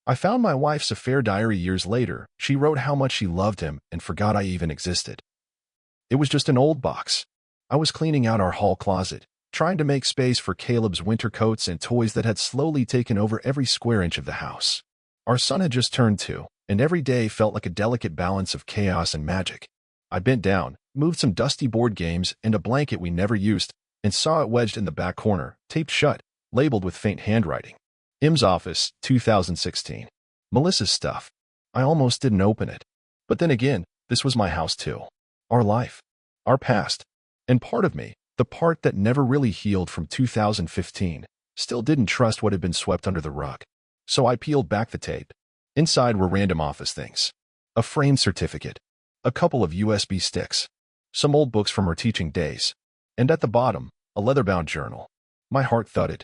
I found my wife's affair diary years later. She wrote how much she loved him and forgot I even existed. It was just an old box. I was cleaning out our hall closet, trying to make space for Caleb's winter coats and toys that had slowly taken over every square inch of the house. Our son had just turned 2, and every day felt like a delicate balance of chaos and magic. I bent down, moved some dusty board games and a blanket we never used, and saw it wedged in the back corner, taped shut, labeled with faint handwriting. M's office, 2016. Melissa's stuff. I almost didn't open it. But then again, this was my house too. Our life. Our past. And part of me, the part that never really healed from 2015, still didn't trust what had been swept under the rug. So I peeled back the tape. Inside were random office things. A framed certificate. A couple of USB sticks. Some old books from her teaching days. And at the bottom, a leather-bound journal. My heart thudded.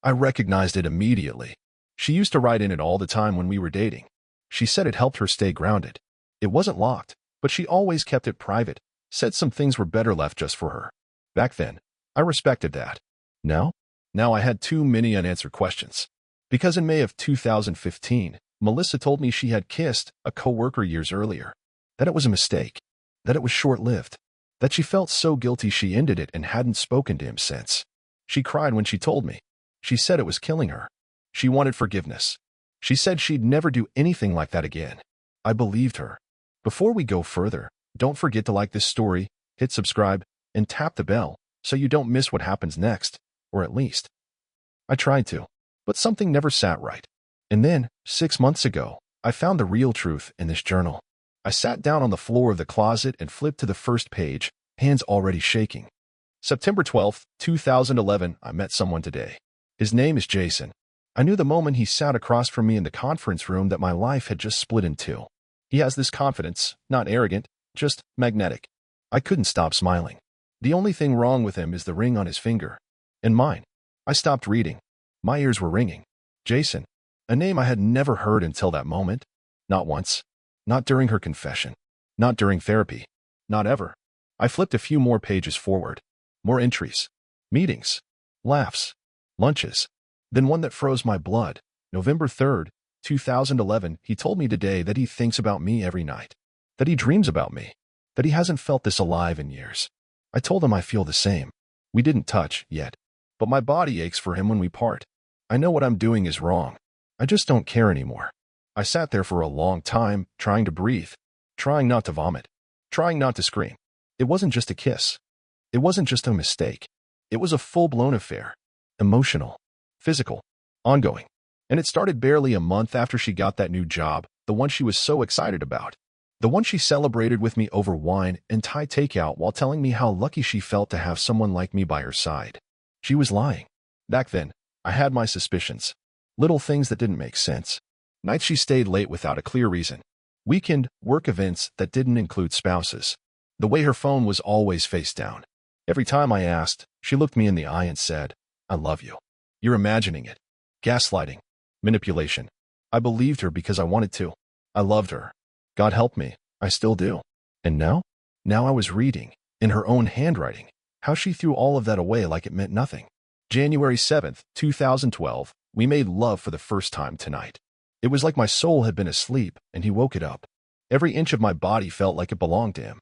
I recognized it immediately. She used to write in it all the time when we were dating. She said it helped her stay grounded. It wasn't locked, but she always kept it private, said some things were better left just for her. Back then, I respected that. Now I had too many unanswered questions. Because in May of 2015, Melissa told me she had kissed a coworker years earlier. That it was a mistake. That it was short-lived. That she felt so guilty she ended it and hadn't spoken to him since. She cried when she told me. She said it was killing her. She wanted forgiveness. She said she'd never do anything like that again. I believed her. Before we go further, don't forget to like this story, hit subscribe, and tap the bell so you don't miss what happens next, or at least. I tried to, but something never sat right. And then, 6 months ago, I found the real truth in this journal. I sat down on the floor of the closet and flipped to the first page, hands already shaking. September 12, 2011, I met someone today. His name is Jason. I knew the moment he sat across from me in the conference room that my life had just split in two. He has this confidence, not arrogant, just magnetic. I couldn't stop smiling. The only thing wrong with him is the ring on his finger. And mine. I stopped reading. My ears were ringing. Jason. A name I had never heard until that moment. Not once. Not during her confession. Not during therapy. Not ever. I flipped a few more pages forward. More entries. Meetings. Laughs. Lunches. Then one that froze my blood. November 3rd, 2011, he told me today that he thinks about me every night. That he dreams about me. That he hasn't felt this alive in years. I told him I feel the same. We didn't touch yet. But my body aches for him when we part. I know what I'm doing is wrong. I just don't care anymore. I sat there for a long time, trying to breathe. Trying not to vomit. Trying not to scream. It wasn't just a kiss. It wasn't just a mistake. It was a full-blown affair. Emotional. Physical. Ongoing. And it started barely a month after she got that new job, the one she was so excited about. The one she celebrated with me over wine and Thai takeout while telling me how lucky she felt to have someone like me by her side. She was lying. Back then, I had my suspicions. Little things that didn't make sense. Nights she stayed late without a clear reason. Weekend work events that didn't include spouses. The way her phone was always face down. Every time I asked, she looked me in the eye and said, "I love you." You're imagining it. Gaslighting. Manipulation. I believed her because I wanted to. I loved her. God help me, I still do. And now? Now I was reading, in her own handwriting, how she threw all of that away like it meant nothing. January 7th, 2012, we made love for the first time tonight. It was like my soul had been asleep and he woke it up. Every inch of my body felt like it belonged to him.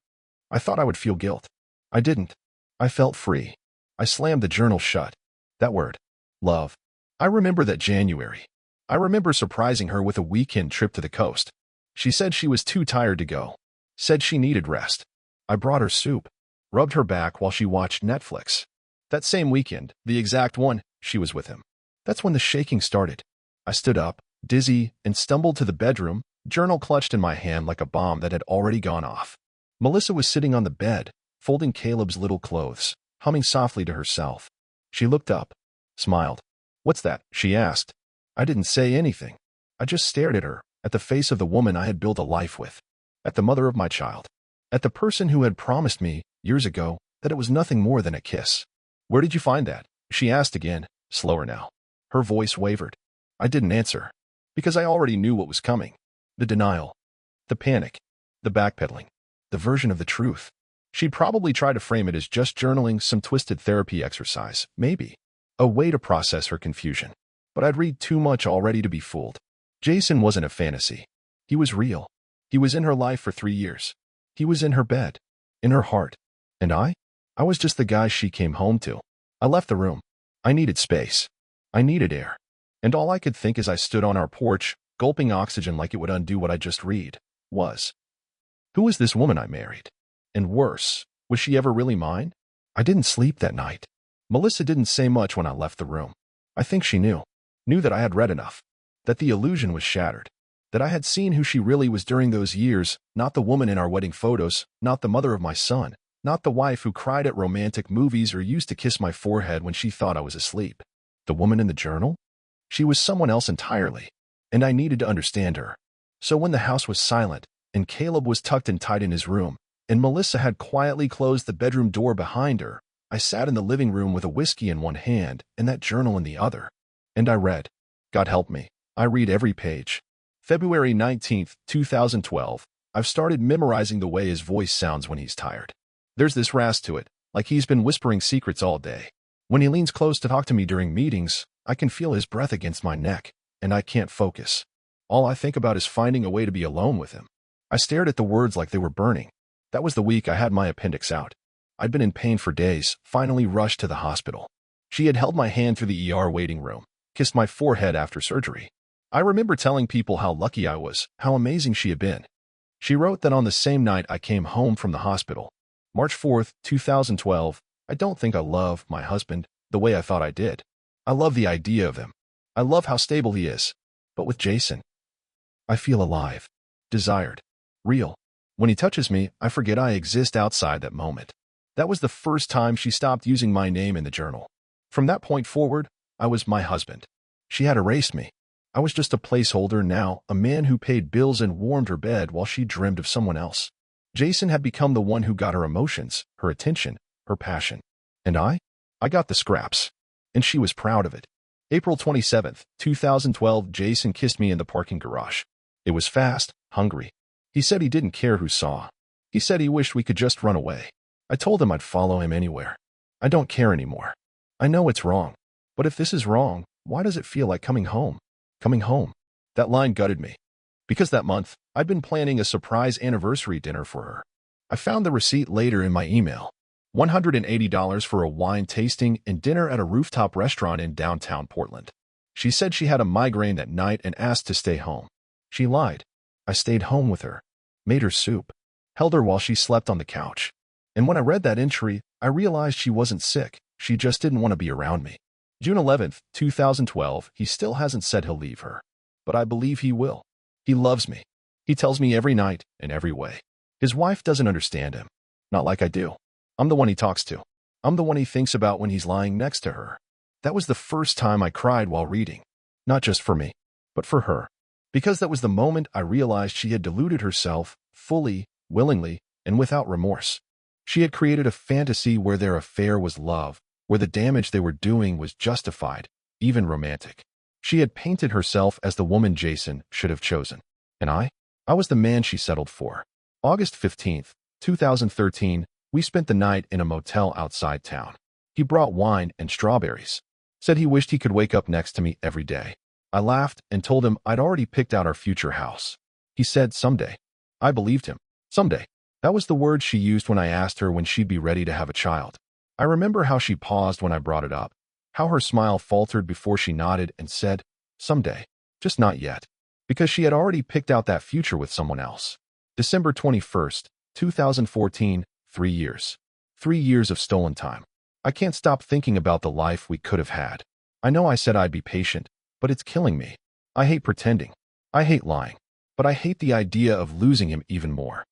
I thought I would feel guilt. I didn't. I felt free. I slammed the journal shut. That word. Love. I remember that January. I remember surprising her with a weekend trip to the coast. She said she was too tired to go. Said she needed rest. I brought her soup. Rubbed her back while she watched Netflix. That same weekend, the exact one, she was with him. That's when the shaking started. I stood up, dizzy, and stumbled to the bedroom, journal clutched in my hand like a bomb that had already gone off. Melissa was sitting on the bed, folding Caleb's little clothes, humming softly to herself. She looked up, smiled. "What's that?" she asked. I didn't say anything. I just stared at her, at the face of the woman I had built a life with, at the mother of my child, at the person who had promised me, years ago, that it was nothing more than a kiss. "Where did you find that?" she asked again, slower now. Her voice wavered. I didn't answer, because I already knew what was coming. The denial, the panic, the backpedaling, the version of the truth. She'd probably try to frame it as just journaling, some twisted therapy exercise, maybe. A way to process her confusion. But I'd read too much already to be fooled. Jason wasn't a fantasy. He was real. He was in her life for 3 years. He was in her bed, in her heart. And I was just the guy she came home to. I left the room. I needed space. I needed air. And all I could think as I stood on our porch, gulping oxygen like it would undo what I just read, was, who was this woman I married? And worse, was she ever really mine? I didn't sleep that night. Melissa didn't say much when I left the room. I think she knew that I had read enough, that the illusion was shattered, that I had seen who she really was during those years, not the woman in our wedding photos, not the mother of my son, not the wife who cried at romantic movies or used to kiss my forehead when she thought I was asleep. The woman in the journal? She was someone else entirely, and I needed to understand her. So when the house was silent, and Caleb was tucked in tight in his room, and Melissa had quietly closed the bedroom door behind her, I sat in the living room with a whiskey in one hand and that journal in the other. And I read. God help me, I read every page. February 19th, 2012. I've started memorizing the way his voice sounds when he's tired. There's this rasp to it, like he's been whispering secrets all day. When he leans close to talk to me during meetings, I can feel his breath against my neck, and I can't focus. All I think about is finding a way to be alone with him. I stared at the words like they were burning. That was the week I had my appendix out. I'd been in pain for days, finally rushed to the hospital. She had held my hand through the ER waiting room, kissed my forehead after surgery. I remember telling people how lucky I was, how amazing she had been. She wrote that on the same night I came home from the hospital, March 4th, 2012, I don't think I love my husband the way I thought I did. I love the idea of him. I love how stable he is. But with Jason, I feel alive, desired, real. When he touches me, I forget I exist outside that moment. That was the first time she stopped using my name in the journal. From that point forward, I was my husband. She had erased me. I was just a placeholder now, a man who paid bills and warmed her bed while she dreamed of someone else. Jason had become the one who got her emotions, her attention, her passion. And I got the scraps. And she was proud of it. April 27th, 2012, Jason kissed me in the parking garage. It was fast, hungry. He said he didn't care who saw. He said he wished we could just run away. I told him I'd follow him anywhere. I don't care anymore. I know it's wrong. But if this is wrong, why does it feel like coming home? Coming home. That line gutted me. Because that month, I'd been planning a surprise anniversary dinner for her. I found the receipt later in my email. $180 for a wine tasting and dinner at a rooftop restaurant in downtown Portland. She said she had a migraine that night and asked to stay home. She lied. I stayed home with her, made her soup, held her while she slept on the couch. And when I read that entry, I realized she wasn't sick. She just didn't want to be around me. June 11th, 2012, he still hasn't said he'll leave her. But I believe he will. He loves me. He tells me every night in every way. His wife doesn't understand him. Not like I do. I'm the one he talks to. I'm the one he thinks about when he's lying next to her. That was the first time I cried while reading. Not just for me, but for her. Because that was the moment I realized she had deluded herself, fully, willingly, and without remorse. She had created a fantasy where their affair was love, where the damage they were doing was justified, even romantic. She had painted herself as the woman Jason should have chosen. And I was the man she settled for. August 15th, 2013, we spent the night in a motel outside town. He brought wine and strawberries. Said he wished he could wake up next to me every day. I laughed and told him I'd already picked out our future house. He said someday. I believed him. Someday. That was the word she used when I asked her when she'd be ready to have a child. I remember how she paused when I brought it up, how her smile faltered before she nodded and said, someday, just not yet, because she had already picked out that future with someone else. December 21st, 2014, 3 years. 3 years of stolen time. I can't stop thinking about the life we could have had. I know I said I'd be patient, but it's killing me. I hate pretending. I hate lying. But I hate the idea of losing him even more.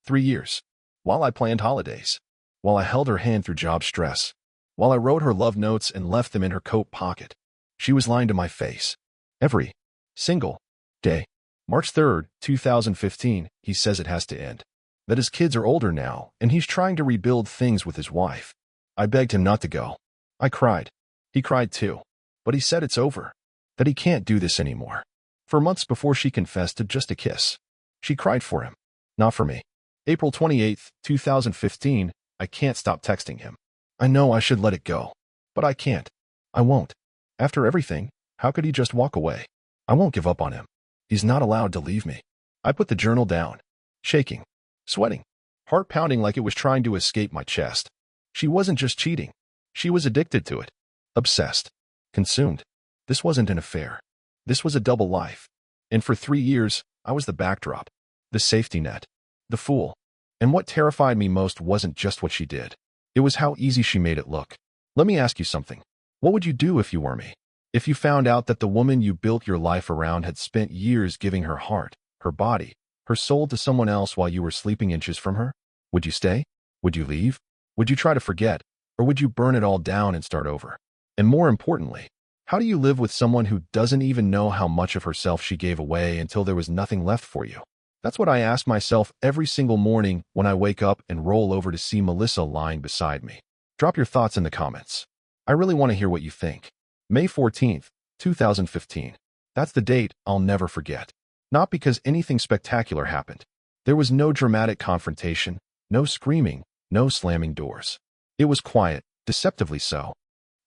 3 years. While I planned holidays. While I held her hand through job stress. While I wrote her love notes and left them in her coat pocket. She was lying to my face. Every single day. March 3rd, 2015, he says it has to end. That his kids are older now, and he's trying to rebuild things with his wife. I begged him not to go. I cried. He cried too. But he said it's over. That he can't do this anymore. For months before she confessed to just a kiss. She cried for him. Not for me. April 28th, 2015, I can't stop texting him. I know I should let it go. But I can't. I won't. After everything, how could he just walk away? I won't give up on him. He's not allowed to leave me. I put the journal down, shaking, sweating, heart pounding like it was trying to escape my chest. She wasn't just cheating. She was addicted to it. Obsessed. Consumed. This wasn't an affair. This was a double life. And for 3 years, I was the backdrop, the safety net, the fool. And what terrified me most wasn't just what she did. It was how easy she made it look. Let me ask you something. What would you do if you were me? If you found out that the woman you built your life around had spent years giving her heart, her body, her soul to someone else while you were sleeping inches from her? Would you stay? Would you leave? Would you try to forget? Or would you burn it all down and start over? And more importantly, how do you live with someone who doesn't even know how much of herself she gave away until there was nothing left for you? That's what I ask myself every single morning when I wake up and roll over to see Melissa lying beside me. Drop your thoughts in the comments. I really want to hear what you think. May 14th, 2015. That's the date I'll never forget. Not because anything spectacular happened. There was no dramatic confrontation, no screaming, no slamming doors. It was quiet, deceptively so.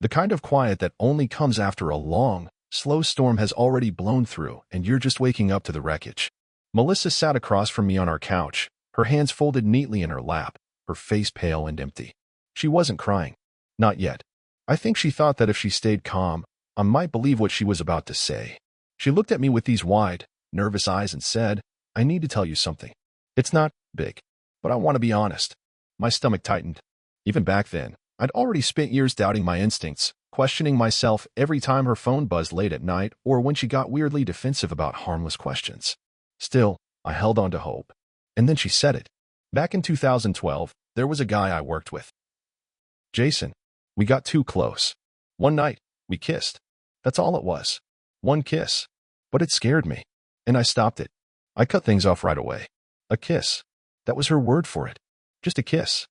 The kind of quiet that only comes after a long, slow storm has already blown through and you're just waking up to the wreckage. Melissa sat across from me on our couch, her hands folded neatly in her lap, her face pale and empty. She wasn't crying. Not yet. I think she thought that if she stayed calm, I might believe what she was about to say. She looked at me with these wide, nervous eyes and said, "I need to tell you something. It's not big, but I want to be honest." My stomach tightened. Even back then, I'd already spent years doubting my instincts, questioning myself every time her phone buzzed late at night or when she got weirdly defensive about harmless questions. Still, I held on to hope. And then she said it. Back in 2012, there was a guy I worked with. Jason. We got too close. One night, we kissed. That's all it was. One kiss. But it scared me. And I stopped it. I cut things off right away. A kiss. That was her word for it. Just a kiss.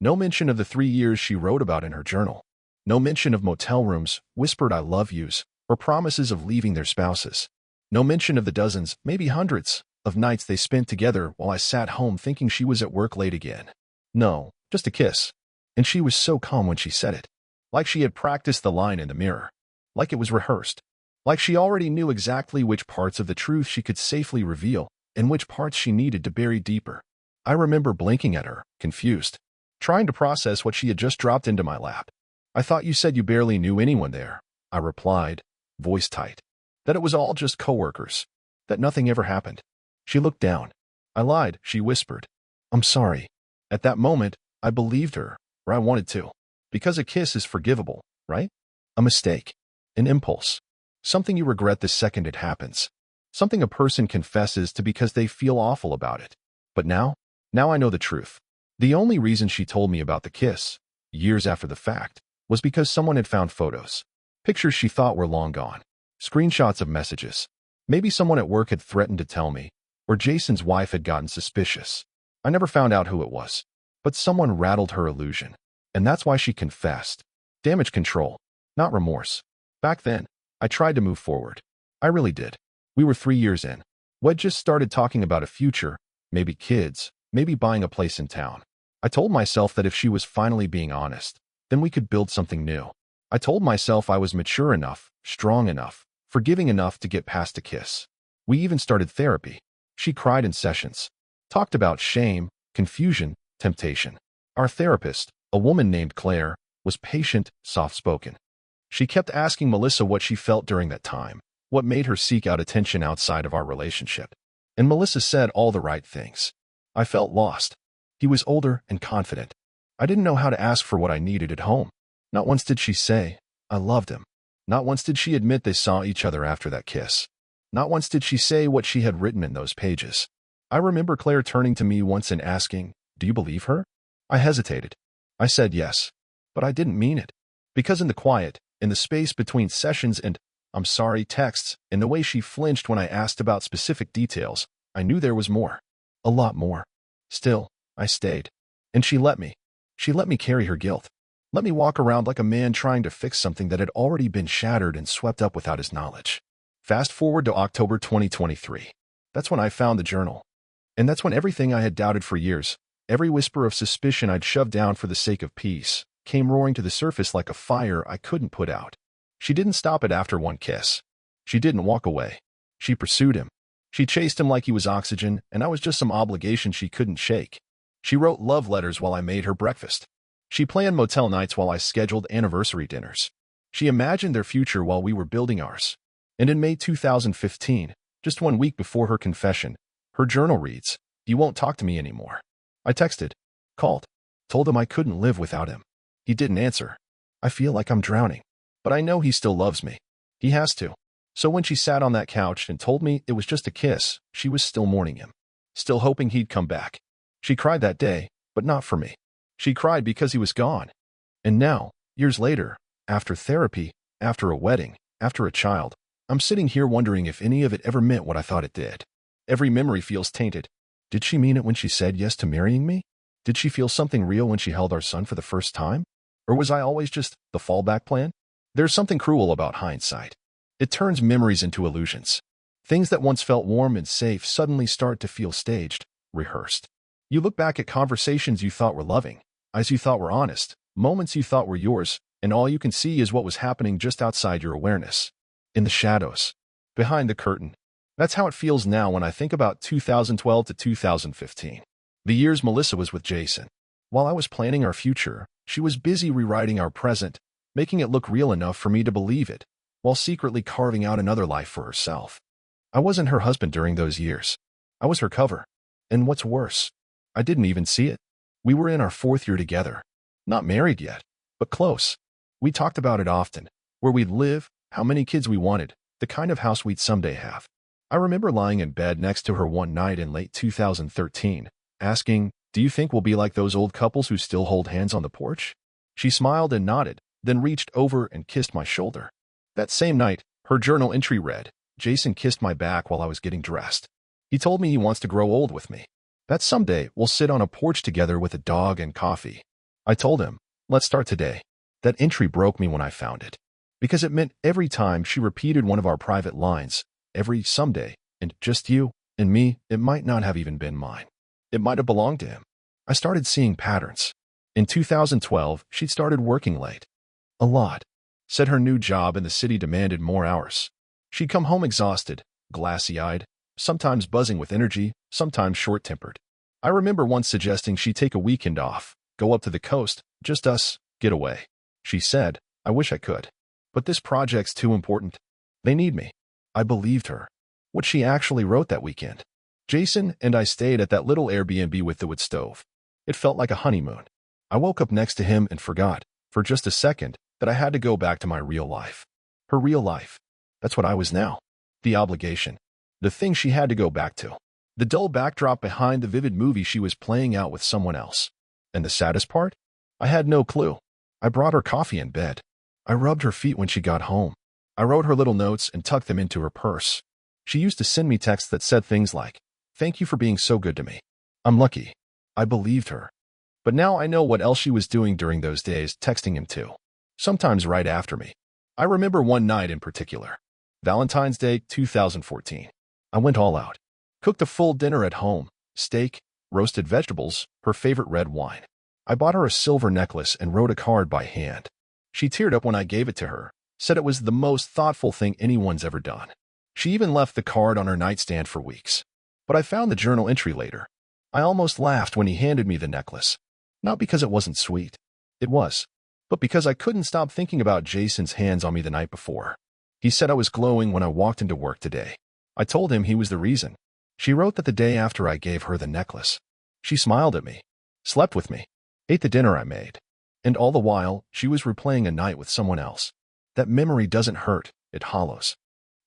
No mention of the 3 years she wrote about in her journal. No mention of motel rooms, whispered I love yous, or promises of leaving their spouses. No mention of the dozens, maybe hundreds, of nights they spent together while I sat home thinking she was at work late again. No, just a kiss. And she was so calm when she said it. Like she had practiced the line in the mirror. Like it was rehearsed. Like she already knew exactly which parts of the truth she could safely reveal and which parts she needed to bury deeper. I remember blinking at her, confused, trying to process what she had just dropped into my lap. "I thought you said you barely knew anyone there," I replied, voice tight. "That it was all just coworkers. That nothing ever happened." She looked down. I lied, she whispered. "I'm sorry." At that moment, I believed her, or I wanted to. Because a kiss is forgivable, right? A mistake. An impulse. Something you regret the second it happens. Something a person confesses to because they feel awful about it. But now I know the truth. The only reason she told me about the kiss, years after the fact, was because someone had found photos. Pictures she thought were long gone. Screenshots of messages. Maybe someone at work had threatened to tell me, or Jason's wife had gotten suspicious. I never found out who it was. But someone rattled her illusion. And that's why she confessed. Damage control, not remorse. Back then, I tried to move forward. I really did. We were 3 years in. We'd just started talking about a future, maybe kids, maybe buying a place in town. I told myself that if she was finally being honest, then we could build something new. I told myself I was mature enough, strong enough, forgiving enough to get past a kiss. We even started therapy. She cried in sessions, talked about shame, confusion, temptation. Our therapist, a woman named Claire, was patient, soft-spoken. She kept asking Melissa what she felt during that time, what made her seek out attention outside of our relationship. And Melissa said all the right things. I felt lost. He was older and confident. I didn't know how to ask for what I needed at home. Not once did she say, "I loved him." Not once did she admit they saw each other after that kiss. Not once did she say what she had written in those pages. I remember Claire turning to me once and asking, "Do you believe her?" I hesitated. I said yes, but I didn't mean it. Because in the quiet, in the space between sessions and "I'm sorry" texts, in the way she flinched when I asked about specific details, I knew there was more. A lot more. Still, I stayed. And she let me. She let me carry her guilt. Let me walk around like a man trying to fix something that had already been shattered and swept up without his knowledge. Fast forward to October 2023. That's when I found the journal. And that's when everything I had doubted for years, every whisper of suspicion I'd shoved down for the sake of peace, came roaring to the surface like a fire I couldn't put out. She didn't stop it after one kiss. She didn't walk away. She pursued him. She chased him like he was oxygen, and I was just some obligation she couldn't shake. She wrote love letters while I made her breakfast. She planned motel nights while I scheduled anniversary dinners. She imagined their future while we were building ours. And in May 2015, just 1 week before her confession, her journal reads, "He won't talk to me anymore." I texted, called, told him I couldn't live without him. He didn't answer. I feel like I'm drowning, but I know he still loves me. He has to. So when she sat on that couch and told me it was just a kiss, she was still mourning him, still hoping he'd come back. She cried that day, but not for me. She cried because he was gone. And now, years later, after therapy, after a wedding, after a child, I'm sitting here wondering if any of it ever meant what I thought it did. Every memory feels tainted. Did she mean it when she said yes to marrying me? Did she feel something real when she held our son for the first time? Or was I always just the fallback plan? There's something cruel about hindsight. It turns memories into illusions. Things that once felt warm and safe suddenly start to feel staged, rehearsed. You look back at conversations you thought were loving, eyes you thought were honest, moments you thought were yours, and all you can see is what was happening just outside your awareness. In the shadows. Behind the curtain. That's how it feels now when I think about 2012 to 2015. The years Melissa was with Jason. While I was planning our future, she was busy rewriting our present, making it look real enough for me to believe it, while secretly carving out another life for herself. I wasn't her husband during those years. I was her cover. And what's worse, I didn't even see it. We were in our 4th year together. Not married yet, but close. We talked about it often. Where we'd live, how many kids we wanted, the kind of house we'd someday have. I remember lying in bed next to her one night in late 2013, asking, "Do you think we'll be like those old couples who still hold hands on the porch?" She smiled and nodded, then reached over and kissed my shoulder. That same night, her journal entry read, "Jason kissed my back while I was getting dressed. He told me he wants to grow old with me. That someday we'll sit on a porch together with a dog and coffee." I told him, "Let's start today." That entry broke me when I found it, because it meant every time she repeated one of our private lines, every someday, and just you and me, it might not have even been mine. It might have belonged to him. I started seeing patterns. In 2012, she'd started working late. A lot. Said her new job in the city demanded more hours. She'd come home exhausted, glassy-eyed, sometimes buzzing with energy, sometimes short-tempered. I remember once suggesting she take a weekend off, go up to the coast, just us, get away. She said, "I wish I could. But this project's too important. They need me." I believed her. What she actually wrote that weekend. Jason and I stayed at that little Airbnb with the wood stove. It felt like a honeymoon. I woke up next to him and forgot, for just a second, that I had to go back to my real life. Her real life. That's what I was now. The obligation. The thing she had to go back to. The dull backdrop behind the vivid movie she was playing out with someone else. And the saddest part? I had no clue. I brought her coffee in bed. I rubbed her feet when she got home. I wrote her little notes and tucked them into her purse. She used to send me texts that said things like, "Thank you for being so good to me." I'm lucky. I believed her. But now I know what else she was doing during those days, texting him too. Sometimes right after me. I remember one night in particular. Valentine's Day 2014. I went all out. Cooked a full dinner at home, steak, roasted vegetables, her favorite red wine. I bought her a silver necklace and wrote a card by hand. She teared up when I gave it to her, said it was the most thoughtful thing anyone's ever done. She even left the card on her nightstand for weeks. But I found the journal entry later. I almost laughed when he handed me the necklace. Not because it wasn't sweet. It was. But because I couldn't stop thinking about Jason's hands on me the night before. He said I was glowing when I walked into work today. I told him he was the reason. She wrote that the day after I gave her the necklace. She smiled at me, slept with me, ate the dinner I made. And all the while, she was replaying a night with someone else. That memory doesn't hurt, it hollows.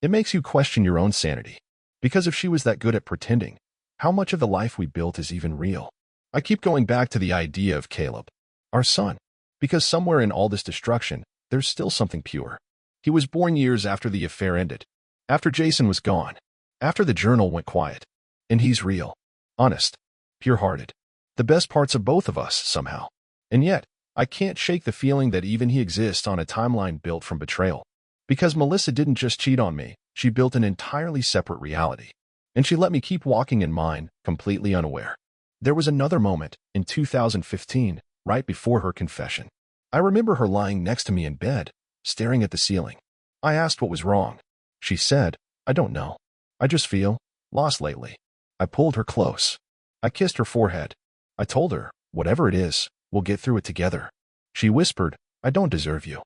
It makes you question your own sanity. Because if she was that good at pretending, how much of the life we built is even real? I keep going back to the idea of Caleb, our son, because somewhere in all this destruction, there's still something pure. He was born years after the affair ended, after Jason was gone, after the journal went quiet. And he's real, honest, pure-hearted. The best parts of both of us, somehow. And yet, I can't shake the feeling that even he exists on a timeline built from betrayal. Because Melissa didn't just cheat on me, she built an entirely separate reality. And she let me keep walking in mine, completely unaware. There was another moment, in 2015, right before her confession. I remember her lying next to me in bed, staring at the ceiling. I asked what was wrong. She said, "I don't know. I just feel Lost lately. I pulled her close. I kissed her forehead. I told her, whatever it is, we'll get through it together. She whispered, I don't deserve you.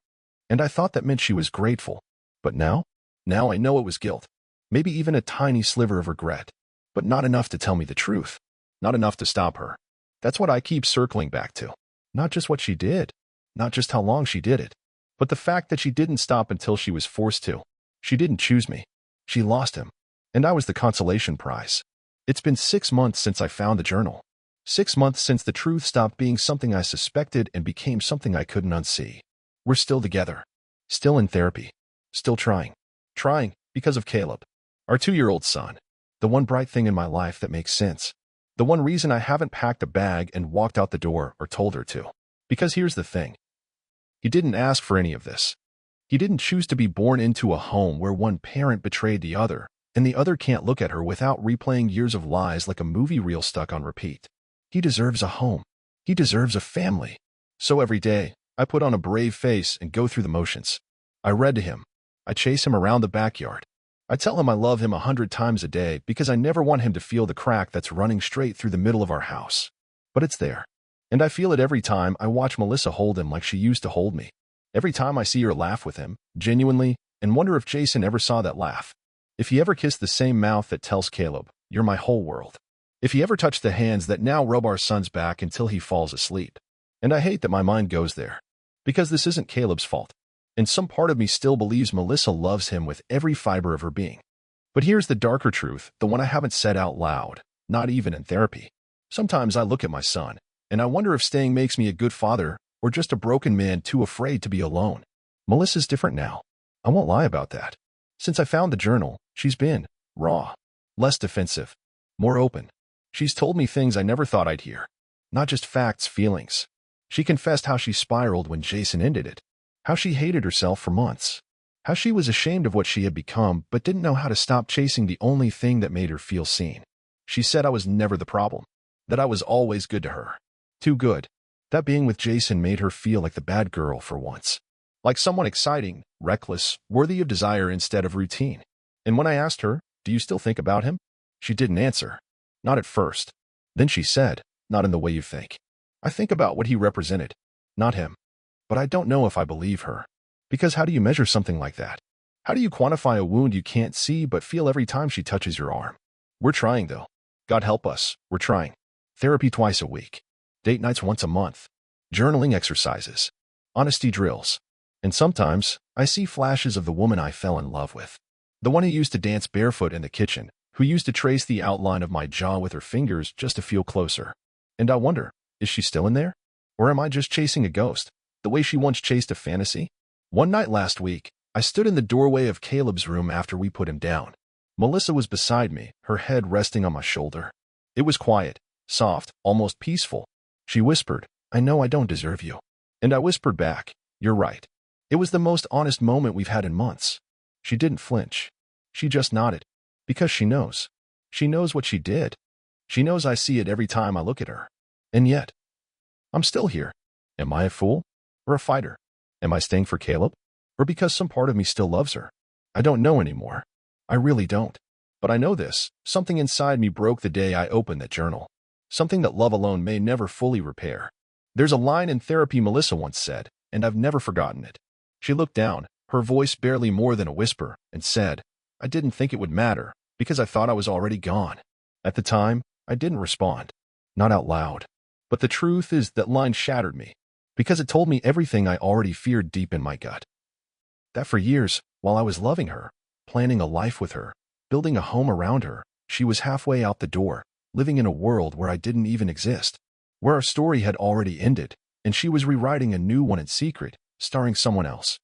And I thought that meant she was grateful. But now I know it was guilt. Maybe even a tiny sliver of regret. But not enough to tell me the truth. Not enough to stop her. That's what I keep circling back to. Not just what she did. Not just how long she did it. But the fact that she didn't stop until she was forced to. She didn't choose me. She lost him. And I was the consolation prize. It's been 6 months since I found the journal. 6 months since the truth stopped being something I suspected and became something I couldn't unsee. We're still together. Still in therapy. Still trying. Trying because of Caleb. Our 2-year-old son. The one bright thing in my life that makes sense. The one reason I haven't packed a bag and walked out the door or told her to. Because here's the thing. He didn't ask for any of this. He didn't choose to be born into a home where one parent betrayed the other, and the other can't look at her without replaying years of lies like a movie reel stuck on repeat. He deserves a home. He deserves a family. So every day, I put on a brave face and go through the motions. I read to him. I chase him around the backyard. I tell him I love him 100 times a day because I never want him to feel the crack that's running straight through the middle of our house. But it's there. And I feel it every time I watch Melissa hold him like she used to hold me. Every time I see her laugh with him, genuinely, and wonder if Jason ever saw that laugh. If he ever kissed the same mouth that tells Caleb, you're my whole world. If he ever touched the hands that now rub our son's back until he falls asleep. And I hate that my mind goes there. Because this isn't Caleb's fault. And some part of me still believes Melissa loves him with every fiber of her being. But here's the darker truth, the one I haven't said out loud, not even in therapy. Sometimes I look at my son, and I wonder if staying makes me a good father or just a broken man too afraid to be alone. Melissa's different now. I won't lie about that. Since I found the journal, she's been raw, less defensive, more open. She's told me things I never thought I'd hear. Not just facts, feelings. She confessed how she spiraled when Jason ended it. How she hated herself for months. How she was ashamed of what she had become but didn't know how to stop chasing the only thing that made her feel seen. She said I was never the problem. That I was always good to her. Too good. That being with Jason made her feel like the bad girl for once. Like someone exciting, reckless, worthy of desire instead of routine. And when I asked her, do you still think about him? She didn't answer. Not at first. Then she said, not in the way you think. I think about what he represented. Not him. But I don't know if I believe her. Because how do you measure something like that? How do you quantify a wound you can't see but feel every time she touches your arm? We're trying though. God help us, we're trying. Therapy twice a week. Date nights once a month. Journaling exercises. Honesty drills. And sometimes, I see flashes of the woman I fell in love with. The one who used to dance barefoot in the kitchen, who used to trace the outline of my jaw with her fingers just to feel closer. And I wonder, is she still in there? Or am I just chasing a ghost? The way she once chased a fantasy? One night last week, I stood in the doorway of Caleb's room after we put him down. Melissa was beside me, her head resting on my shoulder. It was quiet, soft, almost peaceful. She whispered, I know I don't deserve you. And I whispered back, you're right. It was the most honest moment we've had in months. She didn't flinch. She just nodded. Because she knows. She knows what she did. She knows I see it every time I look at her. And yet, I'm still here. Am I a fool? Or a fighter? Am I staying for Caleb? Or because some part of me still loves her? I don't know anymore. I really don't. But I know this. Something inside me broke the day I opened that journal. Something that love alone may never fully repair. There's a line in therapy Melissa once said, and I've never forgotten it. She looked down, her voice barely more than a whisper, and said, I didn't think it would matter, because I thought I was already gone. At the time, I didn't respond. Not out loud. But the truth is that line shattered me, because it told me everything I already feared deep in my gut. That for years, while I was loving her, planning a life with her, building a home around her, she was halfway out the door, living in a world where I didn't even exist, where our story had already ended, and she was rewriting a new one in secret, starring someone else.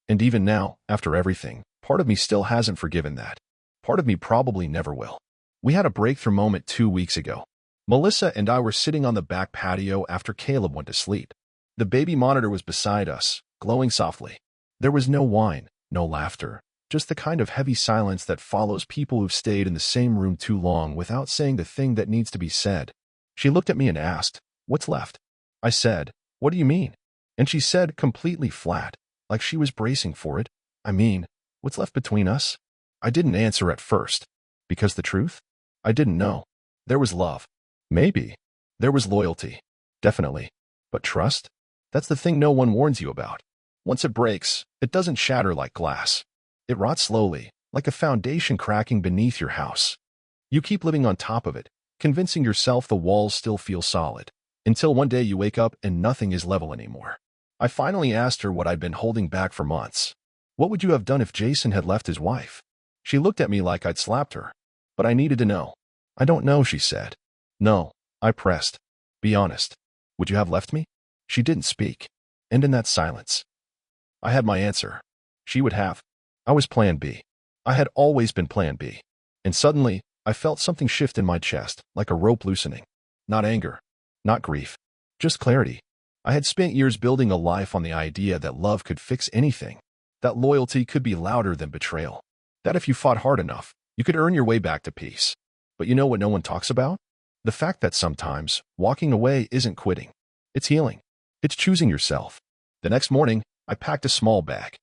And even now, after everything, part of me still hasn't forgiven that. Part of me probably never will. We had a breakthrough moment 2 weeks ago. Melissa and I were sitting on the back patio after Caleb went to sleep. The baby monitor was beside us, glowing softly. There was no whine, no laughter, just the kind of heavy silence that follows people who've stayed in the same room too long without saying the thing that needs to be said. She looked at me and asked, what's left? I said, what do you mean? And she said, completely flat, like she was bracing for it, I mean, what's left between us? I didn't answer at first. Because the truth? I didn't know. There was love. Maybe. There was loyalty. Definitely. But trust? That's the thing no one warns you about. Once it breaks, it doesn't shatter like glass. It rots slowly, like a foundation cracking beneath your house. You keep living on top of it, convincing yourself the walls still feel solid, until one day you wake up and nothing is level anymore. I finally asked her what I'd been holding back for months. What would you have done if Jason had left his wife? She looked at me like I'd slapped her. But I needed to know. I don't know, she said. No, I pressed. Be honest. Would you have left me? She didn't speak. And in that silence, I had my answer. She would have. I was plan B. I had always been plan B. And suddenly, I felt something shift in my chest, like a rope loosening. Not anger. Not grief. Just clarity. I had spent years building a life on the idea that love could fix anything. That loyalty could be louder than betrayal. That if you fought hard enough, you could earn your way back to peace. But you know what no one talks about? The fact that sometimes walking away isn't quitting. It's healing. It's choosing yourself. The next morning, I packed a small bag.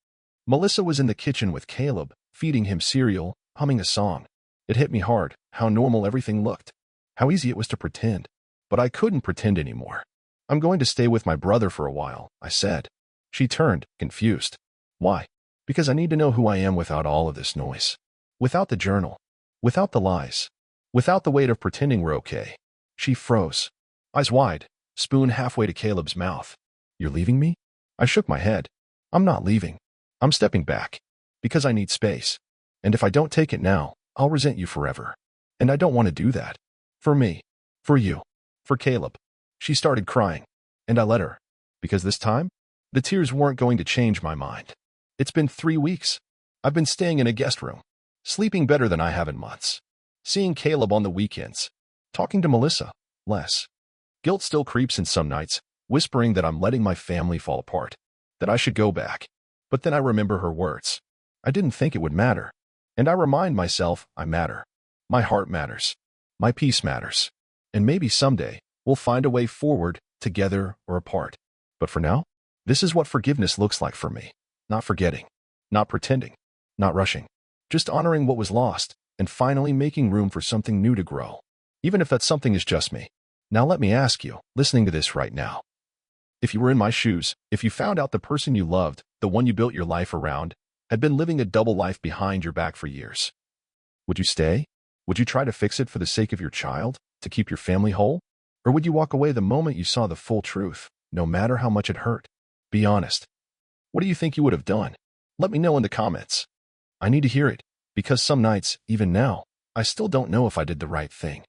Melissa was in the kitchen with Caleb, feeding him cereal, humming a song. It hit me hard, how normal everything looked. How easy it was to pretend. But I couldn't pretend anymore. I'm going to stay with my brother for a while, I said. She turned, confused. Why? Because I need to know who I am without all of this noise. Without the journal. Without the lies. Without the weight of pretending we're okay. She froze. Eyes wide, spoon halfway to Caleb's mouth. You're leaving me? I shook my head. I'm not leaving. I'm stepping back. Because I need space. And if I don't take it now, I'll resent you forever. And I don't want to do that. For me. For you. For Caleb. She started crying. And I let her. Because this time, the tears weren't going to change my mind. It's been 3 weeks. I've been staying in a guest room. Sleeping better than I have in months. Seeing Caleb on the weekends. Talking to Melissa. Less. Guilt still creeps in some nights, whispering that I'm letting my family fall apart. That I should go back. But then I remember her words. I didn't think it would matter. And I remind myself I matter. My heart matters. My peace matters. And maybe someday, we'll find a way forward, together or apart. But for now, this is what forgiveness looks like for me. Not forgetting. Not pretending. Not rushing. Just honoring what was lost, and finally making room for something new to grow. Even if that something is just me. Now let me ask you, listening to this right now. If you were in my shoes, if you found out the person you loved, the one you built your life around, had been living a double life behind your back for years, would you stay? Would you try to fix it for the sake of your child, to keep your family whole? Or would you walk away the moment you saw the full truth, no matter how much it hurt? Be honest. What do you think you would have done? Let me know in the comments. I need to hear it, because some nights, even now, I still don't know if I did the right thing.